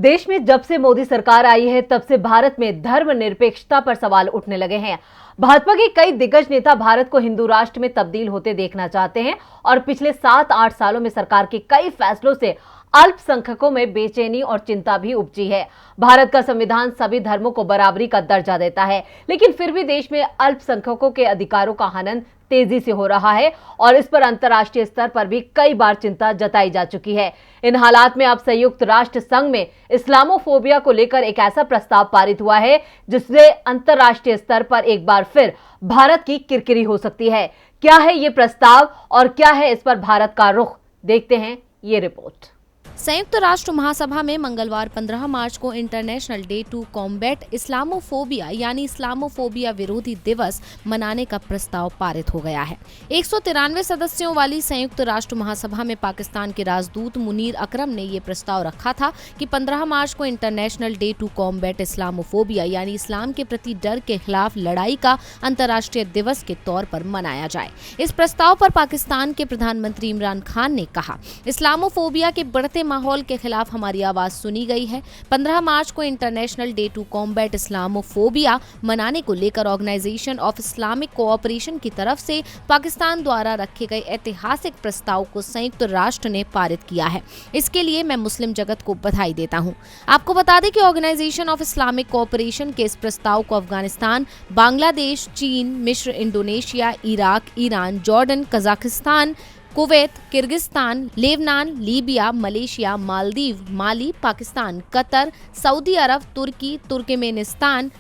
देश में जब से मोदी सरकार आई है तब से भारत में धर्मनिरपेक्षता पर सवाल उठने लगे हैं। भाजपा के कई दिग्गज नेता भारत को हिंदू राष्ट्र में तब्दील होते देखना चाहते हैं और पिछले 7-8 सालों में सरकार के कई फैसलों से अल्पसंख्यकों में बेचैनी और चिंता भी उपजी है। भारत का संविधान सभी धर्मों को बराबरी का दर्जा देता है, लेकिन फिर भी देश में अल्पसंख्यकों के अधिकारों का हनन तेजी से हो रहा है और इस पर अंतर्राष्ट्रीय स्तर पर भी कई बार चिंता जताई जा चुकी है। इन हालात में अब संयुक्त राष्ट्र संघ में इस्लामोफोबिया को लेकर एक ऐसा प्रस्ताव पारित हुआ है जिससे अंतर्राष्ट्रीय स्तर पर एक बार फिर भारत की किरकिरी हो सकती है। क्या है ये प्रस्ताव और क्या है इस पर भारत का रुख, देखते हैं ये रिपोर्ट। संयुक्त राष्ट्र महासभा में मंगलवार 15 मार्च को international day to combat Islamophobia यानी इस्लामोफोबिया विरोधी दिवस मनाने का प्रस्ताव पारित हो गया है। 193 सदस्यों वाली संयुक्त राष्ट्र महासभा में पाकिस्तान के राजदूत मुनीर अकरम ने ये प्रस्ताव रखा था कि 15 मार्च को international day to combat Islamophobia यानी इस्लाम के प्रति डर के खिलाफ लड़ाई का अंतर्राष्ट्रीय दिवस के तौर पर मनाया जाए। इस प्रस्ताव पर पाकिस्तान के प्रधानमंत्री इमरान खान ने कहा, इस्लामोफोबिया के बढ़ते माहौल के खिलाफ हमारी आवाज सुनी गई है। 15 मार्च को international day to combat Islamophobia मनाने को लेकर ऑर्गेनाइजेशन ऑफ इस्लामिक कोऑपरेशन की तरफ से पाकिस्तान द्वारा रखे गए ऐतिहासिक प्रस्ताव को संयुक्त राष्ट्र ने पारित किया है। इसके लिए मैं मुस्लिम जगत को बधाई देता हूं। आपको बता दें कि ऑर्गेनाइजेशन ऑफ इस्लामिक कोऑपरेशन के इस प्रस्ताव को अफगानिस्तान, बांग्लादेश, चीन, मिस्र, Indonesia, Iraq, Iran, Jordan, Kazakhstan, Kuwait, Kyrgyzstan, Lebanon, Libya, Malaysia, Maldives, Mali, Pakistan, Qatar, Saudi अरब, तुर्की, तुर्कमेनिस्तान,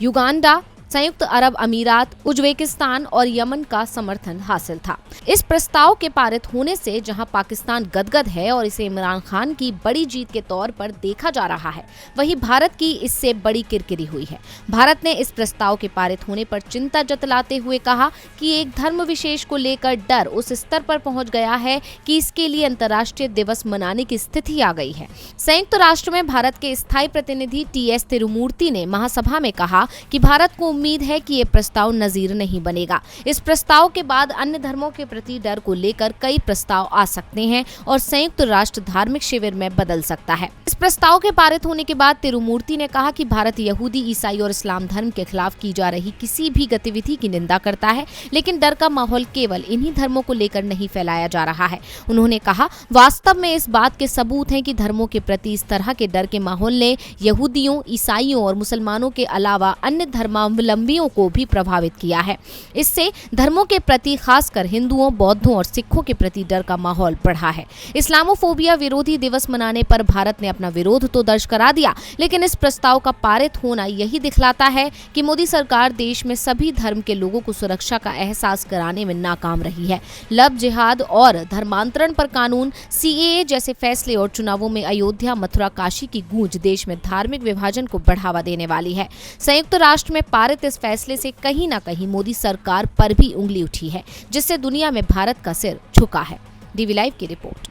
युगांडा, संयुक्त अरब अमीरात, उज्बेकिस्तान और यमन का समर्थन हासिल था। इस प्रस्ताव के पारित होने से जहां पाकिस्तान गदगद है और इसे इमरान खान की बड़ी जीत के तौर पर देखा जा रहा है, वहीं भारत की इससे बड़ी किरकिरी हुई है। भारत ने इस प्रस्ताव के पारित होने पर चिंता जतलाते हुए कहा कि एक धर्म विशेष को लेकर डर उस स्तर पर पहुंच गया है कि इसके लिए अंतर्राष्ट्रीय दिवस मनाने की स्थिति आ गई है। संयुक्त राष्ट्र में भारत के स्थायी प्रतिनिधि TS तिरुमूर्ति ने महासभा में कहा कि भारत को उम्मीद है कि ये प्रस्ताव नजीर नहीं बनेगा। इस प्रस्ताव के बाद अन्य धर्मों के प्रति डर को लेकर कई प्रस्ताव आ सकते हैं और संयुक्त राष्ट्र धार्मिक शिविर में बदल सकता है। इस प्रस्ताव के पारित होने के बाद तिरुमूर्ति ने कहा कि भारत यहूदी, ईसाई और इस्लाम धर्म के खिलाफ की जा रही किसी भी गतिविधि की निंदा करता है, लेकिन डर का माहौल केवल इन्हीं धर्मों को लेकर नहीं फैलाया जा रहा है। उन्होंने कहा, वास्तव में इस बात के सबूत हैं कि धर्मों के प्रति इस तरह के डर के माहौल ने यहूदियों, ईसाइयों और मुसलमानों के अलावा अन्य धर्मावलंबियों को भी प्रभावित किया है। इससे धर्मों के प्रति, खासकर हिंदुओं, बौद्धों और सिखों के प्रति डर का माहौल बढ़ा है। इस्लामोफोबिया विरोधी दिवस मनाने पर भारत ने अपना विरोध तो दर्ज करा दिया, लेकिन इस प्रस्ताव का पारित होना यही दिखलाता है कि मोदी सरकार देश में सभी धर्म के लोगों को सुरक्षा का एहसास कराने में नाकाम रही है। लव जिहाद और धर्मांतरण पर कानून, CAA जैसे फैसले और चुनावों में अयोध्या, मथुरा, काशी की गूंज देश में धार्मिक विभाजन को बढ़ावा देने वाली है। संयुक्त राष्ट्र में पारित इस फैसले से कहीं ना कहीं मोदी सरकार पर भी उंगली उठी है, जिससे दुनिया में भारत का सिर झुका है। DV लाइव की रिपोर्ट।